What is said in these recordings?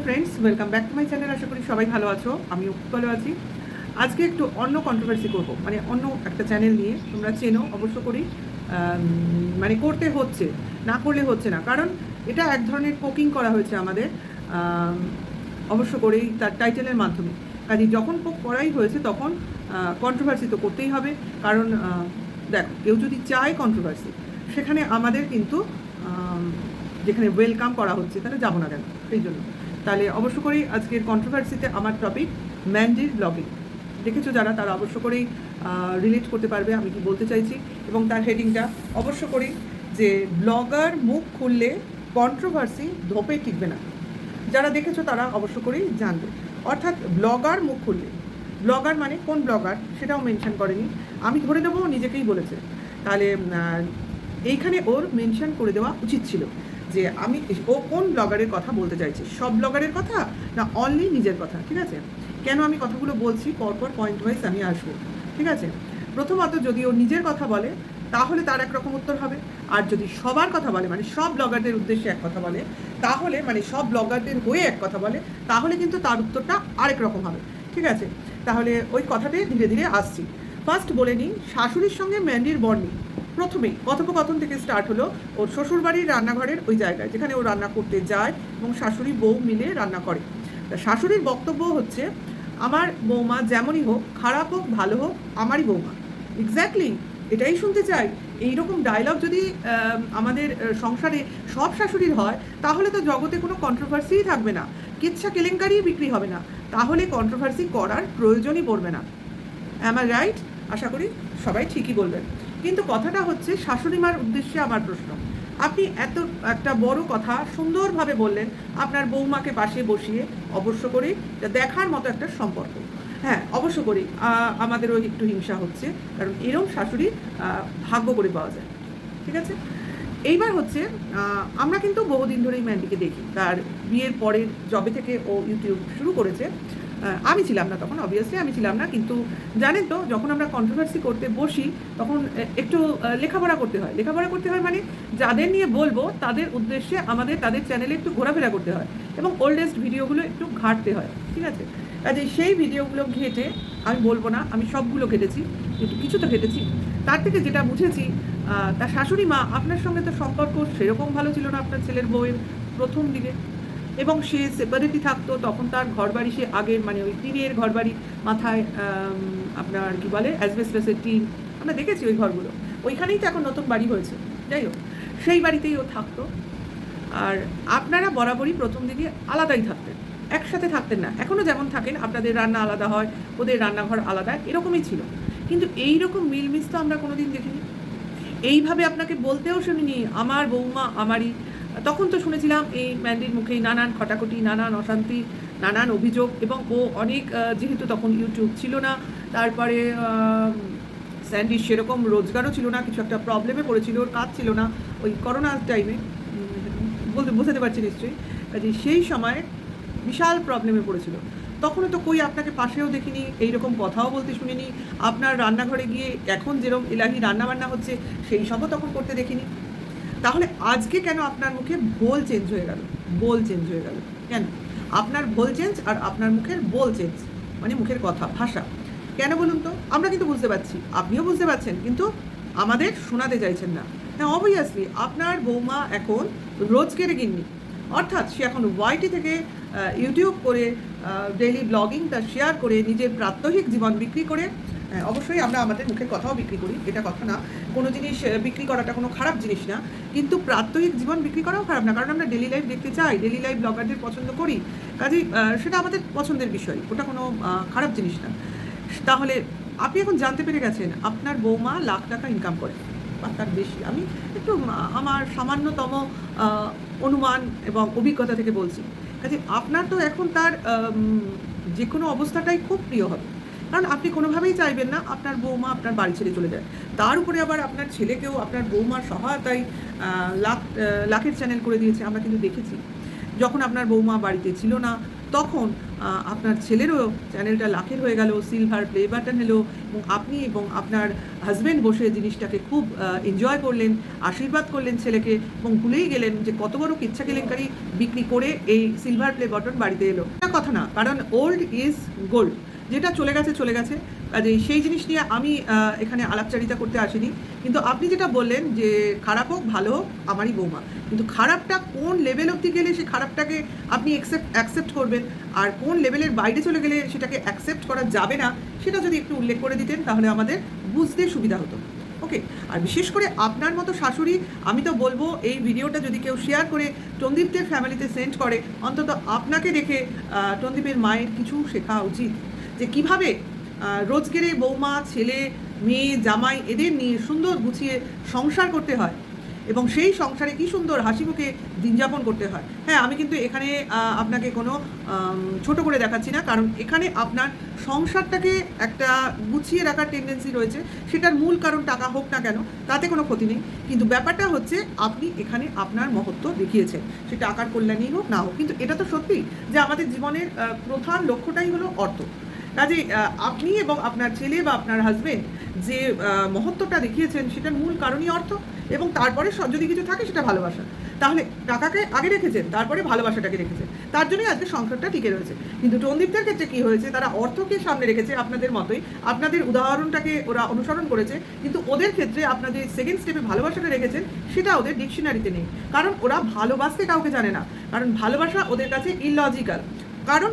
Friends, welcome back to my channel. আশা করি সবাই ভালো আছো, আমিও খুব ভালো আছি। আজকে একটু অন্য কন্ট্রোভার্সি করব, মানে অন্য একটা চ্যানেল নিয়ে। তোমরা চেনো অবশ্য করি, মানে করতে হচ্ছে, না করলে হচ্ছে না, কারণ এটা এক ধরনের পোকিং করা হয়েছে আমাদের, অবশ্য করেই তার টাইটেলের মাধ্যমে। কাজে যখন পোক করাই হয়েছে তখন কন্ট্রোভার্সি তো করতেই হবে, কারণ দেখো, কেউ যদি চায় কন্ট্রোভার্সি, সেখানে আমাদের কিন্তু যেখানে ওয়েলকাম করা হচ্ছে তাহলে যাবো না কেন, সেই জন্য। তাহলে অবশ্য করেই আজকের কন্ট্রোভার্সিতে আমার টপিক ম্যান্ডির ব্লগিং। দেখেছো যারা, তারা অবশ্য করেই রিলেট করতে পারবে আমি কি বলতে চাইছি। এবং তার হেডিংটা অবশ্য করেই যে ব্লগার মুখ খুললে কন্ট্রোভার্সি ধোপে টিকবে না। যারা দেখেছো তারা অবশ্য করেই জানবে। অর্থাৎ ব্লগার মুখ খুললে, ব্লগার মানে কোন ব্লগার সেটাও মেনশন করেনি, আমি ধরে নেবো নিজেকেই বলেছে। তাহলে এইখানে ওর মেনশন করে দেওয়া উচিত ছিল যে আমি ও কোন ব্লগারের কথা বলতে চাইছে, সব ব্লগারের কথা না অনলি নিজের কথা। ঠিক আছে, কেন আমি কথাগুলো বলছি পরপর পয়েন্ট ওয়াইজ আমি আসবো। ঠিক আছে, প্রথমত যদি ও নিজের কথা বলে তাহলে তার একরকম উত্তর হবে, আর যদি সবার কথা বলে মানে সব ব্লগারদের উদ্দেশ্যে এক কথা বলে, তাহলে মানে সব ব্লগারদের হয়ে এক কথা বলে, তাহলে কিন্তু তার উত্তরটা আরেক রকম হবে। ঠিক আছে, তাহলে ওই কথাতে ধীরে ধীরে আসছি। ফার্স্ট বলে নিই, শাশুড়ির সঙ্গে ম্যান্ডির বন্ডিং প্রথমেই কথোপকথন থেকে স্টার্ট হলো ওর শ্বশুরবাড়ির রান্নাঘরের ওই জায়গায় যেখানে ও রান্না করতে যায় এবং শাশুড়ি বউ মিলে রান্না করে। শাশুড়ির বক্তব্য হচ্ছে, আমার বৌমা যেমনই হোক, খারাপ হোক ভালো হোক, আমারই বৌমা। এক্স্যাক্টলি এটাই শুনতে চাই। এইরকম ডায়লগ যদি আমাদের সংসারে সব শাশুড়ির হয়, তাহলে তো জগতে কোনো কন্ট্রোভার্সিই থাকবে না, কিচ্ছা কেলেঙ্কারি বিক্রি হবে না, তাহলে কন্ট্রোভার্সি করার প্রয়োজনই পড়বে না। Am I right? আশা করি সবাই ঠিকই বলবেন। কিন্তু কথাটা হচ্ছে, শাশুড়ি মার উদ্দেশ্যে আমার প্রশ্ন, আপনি এত একটা বড় কথা সুন্দরভাবে বললেন আপনার বৌমাকে পাশে বসিয়ে, অবশ্য করেই দেখার মতো একটা সম্পর্ক। হ্যাঁ, অবশ্য করেই আমাদেরও একটু হিংসা হচ্ছে, কারণ এরম শাশুড়ি ভাগ্য করে পাওয়া যায়। ঠিক আছে, এইবার হচ্ছে আমরা কিন্তু বহুদিন ধরেই ম্যান্ডিকে দেখি, তার বিয়ের পরের জবে থেকে ও ইউটিউব শুরু করেছে। আমি ছিলাম না তখন, অবভিয়াসলি আমি ছিলাম না, কিন্তু জানেন তো যখন আমরা কন্ট্রোভার্সি করতে বসি তখন একটু লেখাপড়া করতে হয়। লেখাপড়া করতে হয় মানে যাদের নিয়ে বলবো তাদের উদ্দেশ্যে আমাদের তাদের চ্যানেলে একটু ঘোরাফেরা করতে হয় এবং ওল্ডেস্ট ভিডিওগুলো একটু ঘাঁটতে হয়। ঠিক আছে, কাজে সেই ভিডিওগুলো ঘেঁটে, আমি বলবো না আমি সবগুলো ঘেটেছি, কিন্তু কিছু তো ঘেটেছি। তার থেকে যেটা বুঝেছি, তার শাশুড়ি মা আপনার সঙ্গে তো সম্পর্ক সেরকম ভালো ছিল না আপনার ছেলের বউয়ের প্রথম দিকে, এবং সে সেপারেটই থাকতো। তখন তার ঘরবাড়ি সে আগের মানে ওই টিনের ঘরবাড়ি, মাথায় আপনার কি বলে অ্যাসবেস্টসের টিন, আমরা দেখেছি ওই ঘরগুলো, ওইখানেই তো এখন নতুন বাড়ি হয়েছে। যাই হোক, সেই বাড়িতেই ও থাকতো। আর আপনারা বরাবরই প্রথম দিকে আলাদাই থাকতেন, একসাথে থাকতেন না। এখনও যেমন থাকেন, আপনাদের রান্না আলাদা হয়, ওদের রান্নাঘর আলাদা, এরকমই ছিল। কিন্তু এই রকম মিলমিশ তো আমরা কোনোদিন দেখিনি। এইভাবে আপনাকে বলতেও শুনিনি আমার বৌমা আমারই। তখন তো শুনেছিলাম এই ম্যান্ডির মুখেই নানান খটাখটি, নানান অশান্তি, নানান অভিযোগ, এবং ও অনেক যেহেতু তখন ইউটিউব ছিল না, তারপরে স্যান্ডির সেরকম রোজগারও ছিল না, কিছু একটা প্রবলেমে পড়েছিল, ওর কাজ ছিল না ওই করোনার টাইমে, বলতে বোঝাতে পারছি নিশ্চয়ই। কাজে সেই সময় বিশাল প্রবলেমে পড়েছিল। তখনও তো কই আপনাকে পাশেও দেখিনি, এইরকম কথাও বলতে শুনিনি। আপনার রান্নাঘরে গিয়ে এখন যেরকম এলাহি রান্নাবান্না হচ্ছে সেই সবও তখন করতে দেখিনি। তাহলে আজকে কেন আপনার মুখে ভোল চেঞ্জ হয়ে গেল? বোল চেঞ্জ হয়ে গেল কেন? আপনার ভোল চেঞ্জ আর আপনার মুখের বোল চেঞ্জ, মানে মুখের কথা, ভাষা কেন বলুন তো? আমরা কিন্তু বুঝতে পারছি, আপনিও বুঝতে পারছেন, কিন্তু আমাদের শোনাতে চাইছেন না। হ্যাঁ, অবভিয়াসলি আপনার বৌমা এখন রোজকের গিন্নি, অর্থাৎ সে এখন ওয়াইটি থেকে ইউটিউব করে ডেইলি ব্লগিংটা শেয়ার করে নিজের প্রাত্যহিক জীবন বিক্রি করে। অবশ্যই আমরা আমাদের মুখের কথাও বিক্রি করি, এটা কথা না, কোনো জিনিস বিক্রি করাটা কোনো খারাপ জিনিস না, কিন্তু প্রাত্যহিক জীবন বিক্রি করাও খারাপ না, কারণ আমরা ডেলি লাইফ দেখতে চাই, ডেলি লাইফ ব্লগারদের পছন্দ করি। কাজেই সেটা আমাদের পছন্দের বিষয়, ওটা কোনো খারাপ জিনিস না। তাহলে আপনি এখন জানতে পেরে গেছেন আপনার বৌমা লাখ টাকা ইনকাম করে বা তার বেশি। আমি একটু আমার সামান্যতম অনুমান এবং অভিজ্ঞতা থেকে বলছি। কাজে আপনার তো এখন তার যে কোনো অবস্থাটাই খুব প্রিয় হবে, কারণ আপনি কোনোভাবেই চাইবেন না আপনার বৌমা আপনার বাড়ি ছেড়ে চলে যায়। তার উপরে আবার আপনার ছেলেকেও আপনার বৌমার সহায়তায় লাখের চ্যানেল করে দিয়েছে, আমরা কিন্তু দেখেছি। যখন আপনার বৌমা বাড়িতে ছিল না তখন আপনার ছেলেরও চ্যানেলটা লাখের হয়ে গেল, সিলভার প্লে বাটন এলো, এবং আপনি এবং আপনার হাজব্যান্ড বসে জিনিসটাকে খুব এনজয় করলেন, আশীর্বাদ করলেন ছেলেকে, এবং ভুলেই গেলেন যে কত বড় কিচ্ছা কেলেঙ্কারি বিক্রি করে এই সিলভার প্লে বাটন বাড়িতে এলো। এটা কথা না, কারণ ওল্ড ইজ গোল্ড, যেটা চলে গেছে চলে গেছে। কাজেই সেই জিনিস নিয়ে আমি এখানে আলাপচারিতা করতে আসিনি। কিন্তু আপনি যেটা বললেন যে খারাপ হোক ভালো হোক আমারই বৌমা, কিন্তু খারাপটা কোন লেভেল অবধি গেলে সেই খারাপটাকে আপনি অ্যাকসেপ্ট করবেন, আর কোন লেভেলের বাইরে চলে গেলে সেটাকে অ্যাকসেপ্ট করা যাবে না, সেটা যদি একটু উল্লেখ করে দিতেন তাহলে আমাদের বুঝতে সুবিধা হতো। ওকে, আর বিশেষ করে আপনার মতো শাশুড়ি, আমি তো বলবো এই ভিডিওটা যদি কেউ শেয়ার করে টন্দীপদের ফ্যামিলিতে সেন্ড করে, অন্তত আপনাকে দেখে টন্দীপের মায়ের কিছু শেখা উচিত যে কীভাবে রোজগেরে বৌমা, ছেলে, মেয়ে, জামাই এদের নিয়ে সুন্দর গুছিয়ে সংসার করতে হয়, এবং সেই সংসারে কী সুন্দর হাসি মুখে দিনযাপন করতে হয়। হ্যাঁ, আমি কিন্তু এখানে আপনাকে কোনো ছোট করে দেখাচ্ছি না, কারণ এখানে আপনার সংসারটাকে একটা গুছিয়ে রাখার টেন্ডেন্সি রয়েছে। সেটার মূল কারণ টাকা হোক না কেন, তাতে কোনো ক্ষতি নেই, কিন্তু ব্যাপারটা হচ্ছে আপনি এখানে আপনার মহত্ব দেখিয়েছেন, সে টাকার কল্যাণই হোক না হোক। কিন্তু এটা তো সত্যি যে আমাদের জীবনের প্রধান লক্ষ্যটাই হলো অর্থ। কাজে আপনি এবং আপনার ছেলে বা আপনার হাজবেন্ড যে মহত্বটা দেখিয়েছেন সেটার মূল কারণই অর্থ, এবং তারপরে যদি কিছু থাকে সেটা ভালোবাসা। তাহলে টাকাকে আগে রেখেছেন, তারপরে ভালোবাসাটাকে রেখেছেন, তার জন্যই আজকে সংসারটা টিকে রয়েছে। কিন্তু টন্দীপদের ক্ষেত্রে কী হয়েছে, তারা অর্থকে সামনে রেখেছে আপনাদের মতোই, আপনাদের উদাহরণটাকে ওরা অনুসরণ করেছে, কিন্তু ওদের ক্ষেত্রে আপনাদের সেকেন্ড স্টেপে ভালোবাসাটা রেখেছেন, সেটা ওদের ডিকশনারিতে নেই, কারণ ওরা ভালোবাসতে কাউকে জানে না, কারণ ভালোবাসা ওদের কাছে ইললজিক্যাল। কারণ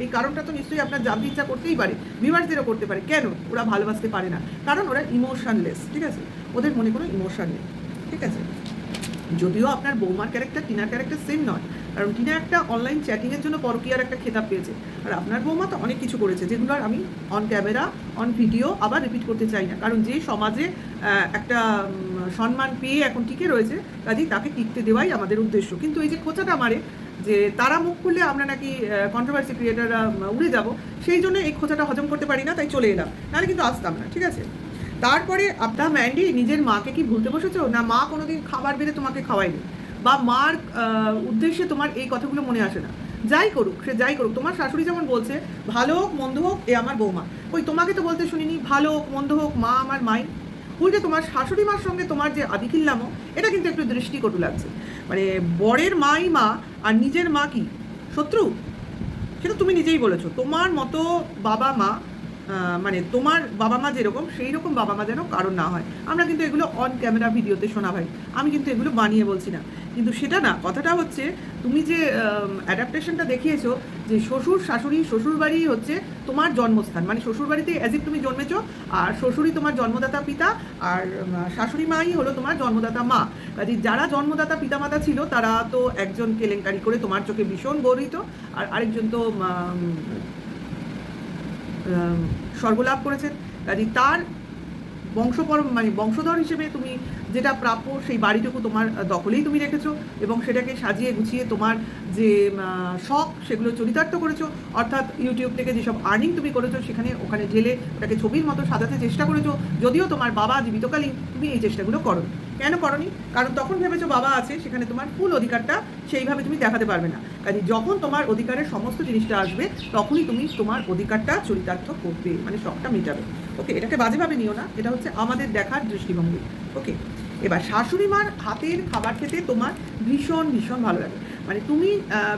এই কারণটা তো নিশ্চয়ই আপনার জানতে ইচ্ছা করতেই পারে, ভিউয়ার্সদেরও করতে পারে, কেন ওরা ভালোবাসতে পারে না। কারণ ওরা ইমোশনলেস, ঠিক আছে, ওদের মনে কোনো ইমোশন নেই, ঠিক আছে। যদিও আপনার বৌমার ক্যারেক্টার টিনার ক্যারেক্টার সেম নয়, কারণ টিনা একটা অনলাইন চ্যাটিংয়ের জন্য পরকীয়ার একটা খেতাব পেয়েছে, আর আপনার বৌমা তো অনেক কিছু করেছে, যেগুলো আর আমি অন ক্যামেরা অন ভিডিও আবার রিপিট করতে চাই না, কারণ যে সমাজে একটা সম্মান পেয়ে এখন টিকে রয়েছে, কাজেই তাকে টিকতে দেওয়াই আমাদের উদ্দেশ্য। কিন্তু এই যে খোঁচাটা মারে যে তারা মুখ খুললে আমরা নাকি কন্ট্রোভার্সি ক্রিয়েটাররা উড়ে যাব, সেই জন্য এই খোঁচাটা হজম করতে পারি না, তাই চলে এলাম, নাহলে কিন্তু আসতাম না, ঠিক আছে। তারপরে আপনার ম্যান্ডি, নিজের মাকে কি ভুলতে বসেছো না? মা কোনোদিন খাবার বেড়ে তোমাকে খাওয়ায়নি, বা মার উদ্দেশ্যে তোমার এই কথাগুলো মনে আসে না। যাই করুক, সে যাই করুক, তোমার শাশুড়ি যেমন বলছে ভালো হোক মন্দ হোক এ আমার বৌমা, ওই তোমাকে তো বলতে শুনিনি ভালো হোক মন্দ হোক মা আমার মাই। উল্টে তোমার শাশুড়ি মার সঙ্গে তোমার যে আদিকিল্লামো, এটা কিন্তু একটু দৃষ্টিকটু লাগছে। মানে বরের মাই মা আর নিজের মা কি শত্রু? সেটা তুমি নিজেই বলেছো। তোমার মতো বাবা মা, মানে তোমার বাবা মা যেরকম সেই রকম বাবা মা যেন কারণ না হয়। আমরা কিন্তু এগুলো অন ক্যামেরা ভিডিওতে শোনা ভাই, আমি কিন্তু এগুলো বানিয়ে বলছি না, কিন্তু সেটা না। কথাটা হচ্ছে তুমি যে অ্যাডাপ্টেশনটা দেখিয়েছো যে শ্বশুর শাশুড়ি, শ্বশুর বাড়ি হচ্ছে তোমার জন্মস্থান, মানে শ্বশুর বাড়িতে অ্যাজ ইফ তুমি জন্মেছো, আর শ্বশুরই তোমার জন্মদাতা পিতা, আর শাশুড়ি মাই হলো তোমার জন্মদাতা মা। কাজে যারা জন্মদাতা পিতামাতা ছিল তারা তো একজন কেলেঙ্কারি করে তোমার চোখে ভীষণ গর্বিত, আর আরেকজন তো স্বর্গলাভ করেছেন। কাজে তার মানে বংশধর হিসেবে তুমি যেটা প্রাপ্য সেই বাড়িটুকু তোমার দখলেই তুমি রেখেছো, এবং সেটাকে সাজিয়ে গুছিয়ে তোমার যে শখ সেগুলো চরিতার্থ করেছো, অর্থাৎ ইউটিউব থেকে যেসব আর্নিং তুমি করেছো সেখানে ওখানে ঢেলে ওটাকে ছবির মতো সাজাতে চেষ্টা করেছো। যদিও তোমার বাবা জীবিতকালীন তুমি এই চেষ্টাগুলো করো। কেন করনি? কারণ তখন ভেবেছো বাবা আছে, সেখানে তোমার ফুল অধিকারটা সেইভাবে তুমি দেখাতে পারবে না। কাজে যখন তোমার অধিকারের সমস্ত জিনিসটা আসবে তখনই তুমি তোমার অধিকারটা চরিতার্থ করবে, মানে শখটা মেটাবে। ওকে, এটাকে বাজেভাবে নিও না, এটা হচ্ছে আমাদের দেখার দৃষ্টিভঙ্গি। ওকে, এবার শাশুড়ি মার হাতের খাবার খেতে তোমার ভীষণ ভীষণ ভালো লাগে। মানে তুমি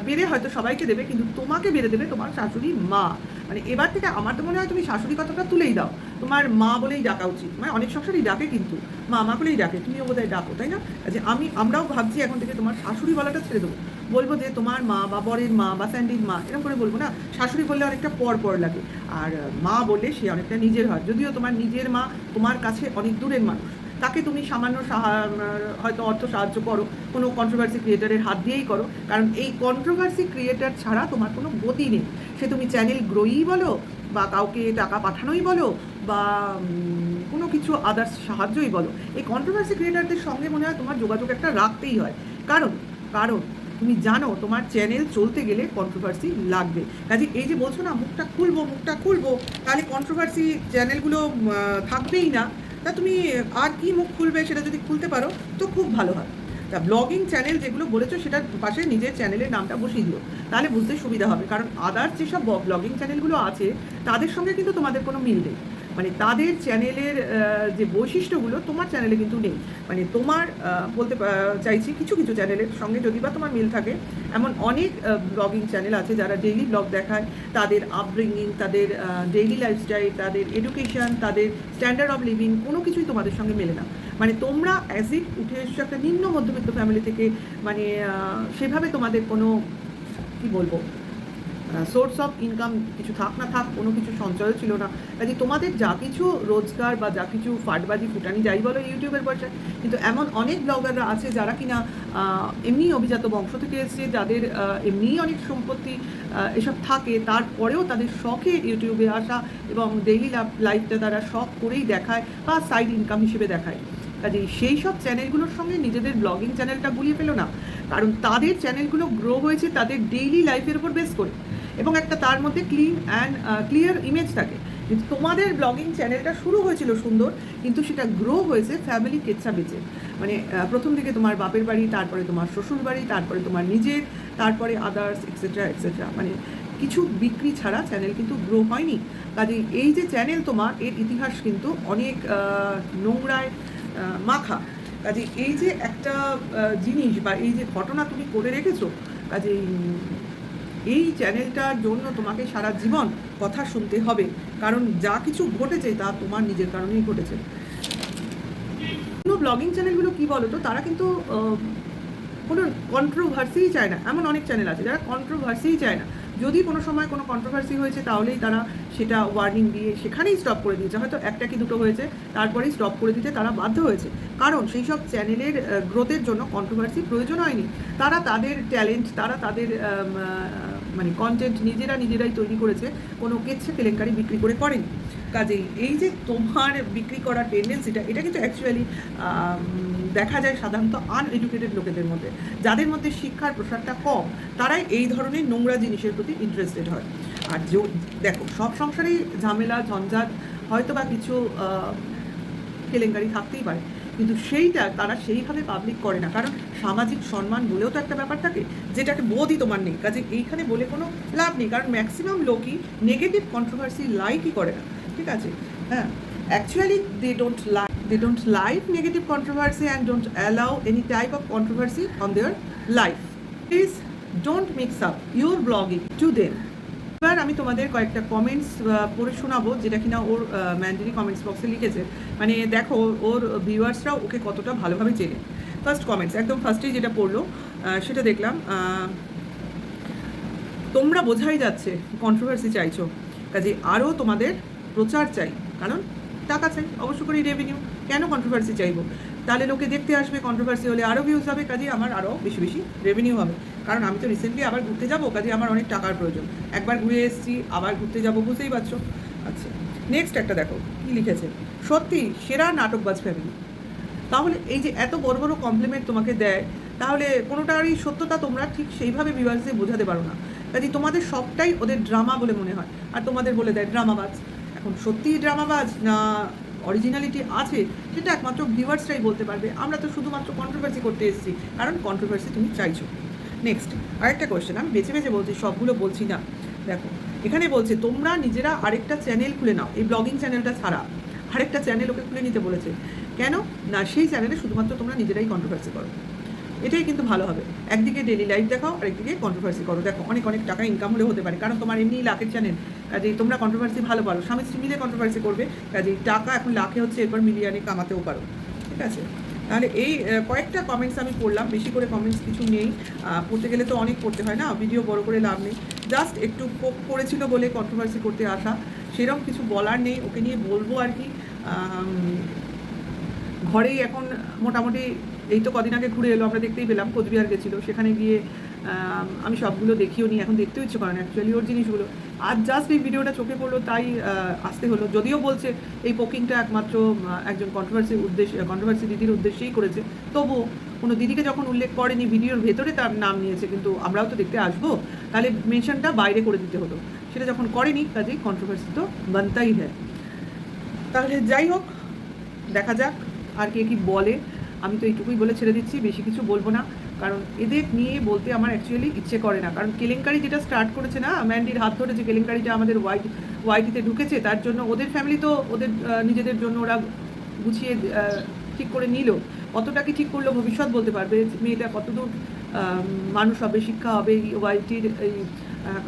বেড়ে হয়তো সবাইকে দেবে, কিন্তু তোমাকে বেড়ে দেবে তোমার শাশুড়ি মা। মানে এবার থেকে আমার তো মনে হয় তুমি শাশুড়ি কথাটা তুলেই দাও, তোমার মা বলেই ডাকা উচিত। মানে অনেক সংসারই ডাকে, কিন্তু মা মা বলেই ডাকে, তুমিও বোধহয় ডাকো, তাই না? যে আমরাও ভাবছি এখন থেকে তোমার শাশুড়ি বলাটা ছেড়ে দেবো, বলবো যে তোমার মা বা বরের মা বা স্যান্ডির মা, এরকম করে বলবো না। শাশুড়ি বললে অনেকটা পর লাগে, আর মা বললে সে অনেকটা নিজের হয়। যদিও তোমার নিজের মা তোমার কাছে অনেক দূরের মানুষ, তাকে তুমি সামান্য হয়তো অর্থ সাহায্য করো, কোনো কন্ট্রোভার্সি ক্রিয়েটারের হাত দিয়েই করো, কারণ এই কন্ট্রোভার্সি ক্রিয়েটার ছাড়া তোমার কোনো গতি নেই। সে তুমি চ্যানেল গ্রোই বলো, বা কাউকে টাকা পাঠানোই বলো, বা কোনো কিছু আদার্স সাহায্যই বলো, এই কন্ট্রোভার্সি ক্রিয়েটারদের সঙ্গে মনে হয় তোমার যোগাযোগ একটা রাখতেই হয়। কারণ তুমি জানো তোমার চ্যানেল চলতে গেলে কন্ট্রোভার্সি লাগবে। কাজে এই যে বলছো না মুখটা খুলবো, তাহলে কন্ট্রোভার্সি চ্যানেলগুলো থাকবেই না। তা তুমি আর কি মুখ খুলবে, সেটা যদি খুলতে পারো তো খুব ভালো হয়। তা ব্লগিং চ্যানেল যেগুলো বলেছো সেটার পাশে নিজের চ্যানেলের নামটা বসিয়ে দিও, তাহলে বুঝতে সুবিধা হবে। কারণ আদার্স যেসব ব্লগিং চ্যানেলগুলো আছে তাদের সঙ্গে কিন্তু তোমাদের কোনো মিল নেই, মানে তাদের চ্যানেলের যে বৈশিষ্ট্যগুলো তোমার চ্যানেলে কিন্তু নেই। মানে তোমার বলতে চাইছি কিছু কিছু চ্যানেলের সঙ্গে যদি বা তোমার মিল থাকে, এমন অনেক ব্লগিং চ্যানেল আছে যারা ডেইলি ব্লগ দেখায়, তাদের আপব্রিঙ্গিং, তাদের ডেইলি লাইফস্টাইল, তাদের এডুকেশন, তাদের স্ট্যান্ডার্ড অফ লিভিং কোনো কিছুই তোমাদের সঙ্গে মেলে না। মানে তোমরা অ্যাজ ইট উঠে এসছো একটা নিম্ন মধ্যবিত্ত ফ্যামিলি থেকে, মানে সেভাবে তোমাদের কোনো কী বলবো সোর্স অফ ইনকাম কিছু থাক না থাক কোনো কিছু সঞ্চয় ছিল না। কাজে তোমাদের যা কিছু রোজগার বা যা কিছু ফাটবাজি ফুটানি যাই বলো ইউটিউবের পয়সায়, কিন্তু এমন অনেক ব্লগাররা আছে যারা কিনা এমনি অভিজাত বংশ থেকে এসছে, যাদের এমনিই অনেক সম্পত্তি এসব থাকে, তারপরেও তাদের শখে ইউটিউবে আসা এবং ডেইলি লাইফটা তারা শখ করেই দেখায় বা সাইড ইনকাম হিসেবে দেখায়। কাজেই সেই সব চ্যানেলগুলোর সঙ্গে নিজেদের ব্লগিং চ্যানেলটা গুলিয়ে ফেলো না, কারণ তাদের চ্যানেলগুলো গ্রো হয়েছে তাদের ডেইলি লাইফের উপর বেস করে এবং একটা তার মধ্যে ক্লিয়ার ইমেজ থাকে। কিন্তু তোমাদের ব্লগিং চ্যানেলটা শুরু হয়েছিল সুন্দর, কিন্তু সেটা গ্রো হয়েছে ফ্যামিলি কেচ্ছা বেচে। মানে প্রথম দিকে তোমার বাপের বাড়ি, তারপরে তোমার শ্বশুর বাড়ি, তারপরে তোমার নিজের, তারপরে আদার্স এক্সেট্রা এক্সেট্রা, মানে কিছু বিক্রি ছাড়া চ্যানেল কিন্তু গ্রো হয়নি। কাজেই এই যে চ্যানেল তোমার, এর ইতিহাস কিন্তু অনেক নোংরায় মাখা। কাজে এই যে একটা জিনিস বা এই যে ঘটনা তুমি করে রেখেছো, কাজেই এই চ্যানেলটার জন্য তোমাকে সারা জীবন কথা শুনতে হবে, কারণ যা কিছু ঘটেছে তা তোমার নিজের কারণেই ঘটেছে। কোনো ব্লগিং চ্যানেলগুলো কী বলো তো, তারা কিন্তু কোনো কন্ট্রোভার্সিই চায় না। এমন অনেক চ্যানেল আছে যারা কন্ট্রোভার্সিই চায় না। যদি কোনো সময় কোনো কন্ট্রোভার্সি হয়েছে তাহলেই তারা সেটা ওয়ার্নিং দিয়ে সেখানেই স্টপ করে দিয়েছে, হয়তো একটা কি দুটো হয়েছে তারপরেই স্টপ করে দিতে তারা বাধ্য হয়েছে, কারণ সেই সব চ্যানেলের গ্রোথের জন্য কন্ট্রোভার্সি প্রয়োজন হয়নি। তারা তাদের ট্যালেন্ট, তারা তাদের মানে কন্টেন্ট নিজেরাই তৈরি করেছে, কোনো কেচ্ছা কেলেঙ্কারি বিক্রি করে করেনি। কাজেই এই যে তোমার বিক্রি করার টেন্ডেন্সিটা, এটা কিন্তু অ্যাকচুয়ালি দেখা যায় সাধারণত আনএডুকেটেড লোকেদের মধ্যে, যাদের মধ্যে শিক্ষার প্রসারটা কম, তারাই এই ধরনের নোংরা জিনিসের প্রতি ইন্টারেস্টেড হয়। আর দেখো, সব সংসারেই ঝামেলা ঝঞ্ঝাট হয়তো বা কিছু কেলেঙ্কারি থাকতেই পারে, কিন্তু সেইটা তারা সেইভাবে পাবলিক করে না, কারণ সামাজিক সম্মান বলেও তো একটা ব্যাপার থাকে, যেটাকে বোধই তোমার নেই। কাজে এইখানে বলে কোনো লাভ নেই, কারণ ম্যাক্সিমাম লোকই নেগেটিভ কন্ট্রোভার্সি লাইকই করে না, ঠিক আছে? হ্যাঁ, actually they don't like negative controversy and don't allow any type of controversy on their life. Please don't mix up your blogging to them. এবার আমি তোমাদের কয়েকটা কমেন্টস পড়ে শোনাবো, যেটা কিনা ওর ম্যান্ডারি কমেন্টস বক্সে লিখেছে। মানে দেখো ওর ভিউয়ার্সরাও ওকে কতটা ভালোভাবে চেনে। ফার্স্ট কমেন্টস, একদম ফার্স্টেই যেটা পড়লো সেটা দেখলাম, তোমরা বোঝাই যাচ্ছে কন্ট্রোভার্সি চাইছো, কাজে আরও তোমাদের প্রচার চাই, কারণ টাকা চাই অবশ্য করে রেভিনিউ। কেন কন্ট্রোভার্সি চাইবো? তাহলে লোকে দেখতে আসবে, কন্ট্রোভার্সি হলে আরও ভিউজ হবে, কাজে আমার আরও বেশি বেশি রেভিনিউ হবে। কারণ আমি তো রিসেন্টলি আবার ঘুরতে যাবো, কাজে আমার অনেক টাকার প্রয়োজন। একবার ঘুরে এসেছি, আবার ঘুরতে যাবো, বুঝতেই পারছো। আচ্ছা, নেক্সট একটা দেখো কী লিখেছে, সত্যি সেরা নাটকবাজ ফ্যামিলি। তাহলে এই যে এত বড় বড় কমপ্লিমেন্ট তোমাকে দেয়, তাহলে কোনোটারই সত্যতা তোমরা ঠিক সেইভাবে ভিউয়ার্সদের বোঝাতে পারো না। কাজে তোমাদের সবটাই ওদের ড্রামা বলে মনে হয়, আর তোমাদের বলে দেয় ড্রামাবাজ। এখন সত্যিই ড্রামাবাজ না অরিজিনালিটি আছে, সেটা একমাত্র ভিউয়ার্সরাই বলতে পারবে। আমরা তো শুধুমাত্র কন্ট্রোভার্সি করতে এসেছি, কারণ কন্ট্রোভার্সি তুমি চাইছো। নেক্সট আরেকটা কোয়েশ্চেন, আমি বেছে বেছে বলছি, সবগুলো বলছি না। দেখো এখানে বলছে তোমরা নিজেরা আরেকটা চ্যানেল খুলে নাও, এই ব্লগিং চ্যানেলটা ছাড়া আরেকটা চ্যানেল ওকে খুলে নিতে বলেছে। কেন না, সেই চ্যানেলে শুধুমাত্র তোমরা নিজেরাই কন্ট্রোভার্সি করো, এটাই কিন্তু ভালো হবে। একদিকে ডেলি লাইফ দেখাও, আরেকদিকে কন্ট্রোভার্সি করো। দেখো অনেক অনেক টাকা ইনকাম হলেও হতে পারে, কারণ তোমার এমনি লাখের চ্যানেল, কাজেই তোমরা কন্ট্রোভার্সি ভালো পারো, স্বামী স্ত্রী মিলে কন্ট্রোভার্সি করবে, কাজেই টাকা এখন লাখে হচ্ছে, এরপর মিলিয়নে কামাতেও পারো, ঠিক আছে? তাহলে এই কয়েকটা কমেন্টস আমি পড়লাম, বেশি করে কমেন্টস কিছু নেই, পড়তে গেলে তো অনেক পড়তে হয় না, ভিডিও বড় করে লাভ নেই। জাস্ট একটু পোক করেছিল বলে কন্ট্রোভার্সি করতে আসা, সেরকম কিছু বলার নেই। ওকে নিয়ে বলবো আর কি, ঘরেই এখন মোটামুটি এই তো কদিন আগে ঘুরে এলো, আমরা দেখতেই পেলাম, কোচবিহার গেছিলো, সেখানে গিয়ে আমি সবগুলো দেখিও নি, এখন দেখতেও ইচ্ছে করে না অ্যাকচুয়ালি ওর জিনিসগুলো। আজ জাস্ট এই ভিডিওটা চোখে পড়লো, তাই আসতে হলো। যদিও বলছে এই পোকিংটা একমাত্র একজন কন্ট্রোভার্সি দিদির উদ্দেশ্যেই করেছে, তবুও কোনো দিদিকে যখন উল্লেখ করেনি, ভিডিওর ভেতরে তার নাম নিয়েছে, কিন্তু আমরাও তো দেখতে আসবো, তাহলে মেনশনটা বাইরে করে দিতে হতো। সেটা যখন করেনি, কাজেই কন্ট্রোভার্সি তো বানতাই হ্যাঁ। তাহলে যাই হোক, দেখা যাক আর কে কী বলে। আমি তো এইটুকুই বলে ছেড়ে দিচ্ছি, বেশি কিছু বলবো না, কারণ এদের নিয়ে বলতে আমার অ্যাকচুয়ালি ইচ্ছে করে না। কারণ কেলেঙ্কারি যেটা স্টার্ট করেছে না, ম্যান্ডির হাত ধরে যে কেলেঙ্কারিটা আমাদের ওয়াইটিতে ঢুকেছে, তার জন্য ওদের ফ্যামিলি তো ওদের নিজেদের জন্য ওরা গুছিয়ে ঠিক করে নিল। কতটা কি ঠিক করলো ভবিষ্যৎ বলতে পারবে, মেয়েটা কতদূর মানুষ হবে, শিক্ষা হবে, এই ওয়াইটির এই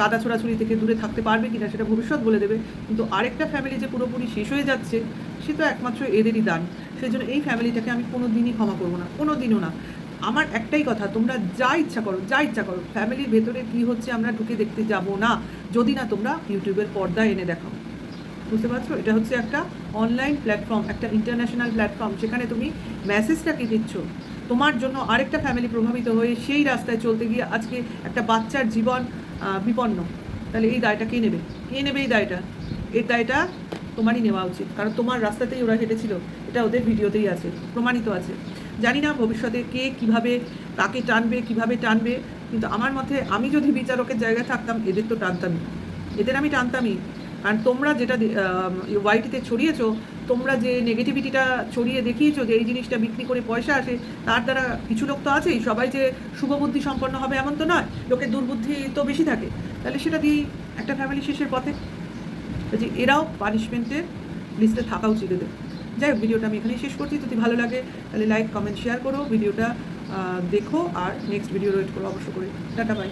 কাদা ছোড়াছুড়ি থেকে দূরে থাকতে পারবে কিনা সেটা ভবিষ্যৎ বলে দেবে। কিন্তু আরেকটা ফ্যামিলি যে পুরোপুরি শেষ হয়ে যাচ্ছে, সে তো একমাত্র এদেরই দান। সেই জন্য এই ফ্যামিলিটাকে আমি কোনো দিনই ক্ষমা করবো না, কোনো দিনও না। আমার একটাই কথা, তোমরা যা ইচ্ছা করো, যা ইচ্ছা করো, ফ্যামিলির ভেতরে কী হচ্ছে আমরা ঢুকে দেখতে যাব না, যদি না তোমরা ইউটিউবের পর্দায় এনে দেখাও। বুঝতে পারছো? এটা হচ্ছে একটা অনলাইন প্ল্যাটফর্ম, একটা ইন্টারন্যাশনাল প্ল্যাটফর্ম, সেখানে তুমি মেসেজটা কি দিচ্ছ, তোমার জন্য আরেকটা ফ্যামিলি প্রভাবিত হয়ে সেই রাস্তায় চলতে গিয়ে আজকে একটা বাচ্চার জীবন বিপন্ন। তাহলে এই দায়টা কে নেবে? কে নেবে এই দায়টা? এর দায়টা তোমারই নেওয়া উচিত, কারণ তোমার রাস্তাতেই ওরা হেঁটেছিল, এটা ওদের ভিডিওতেই আছে, প্রমাণিত আছে। জানি না ভবিষ্যতে কে কিভাবে কাকে টানবে, কিভাবে টানবে, কিন্তু আমার মতে আমি যদি বিচারকের জায়গায় থাকতাম, এদের তো টানতামই, এদের আমি টানতামই। কারণ তোমরা যেটা ওয়াইটিতে ছড়িয়েছো, তোমরা যে নেগেটিভিটিটা ছড়িয়ে দেখিয়েছো যে এই জিনিসটা বিক্রি করে পয়সা আসে, তার দ্বারা কিছু লোক তো আছেই, সবাই যে শুভবুদ্ধি সম্পন্ন হবে এমন তো নয়, লোকের দুর্বুদ্ধি তো বেশি থাকে। তাহলে সেটা দিয়েই একটা ফ্যামিলি শেষের পথে, যে এরাও পানিশমেন্টের লিস্টে থাকা উচিত এদের। যাই হোক, ভিডিওটা আমি এখানেই শেষ করছি। যদি ভালো লাগে তাহলে লাইক, কমেন্ট, শেয়ার করো, ভিডিওটা দেখো, আর নেক্সট ভিডিও ওয়েট করো অবশ্য করে। Tata, by.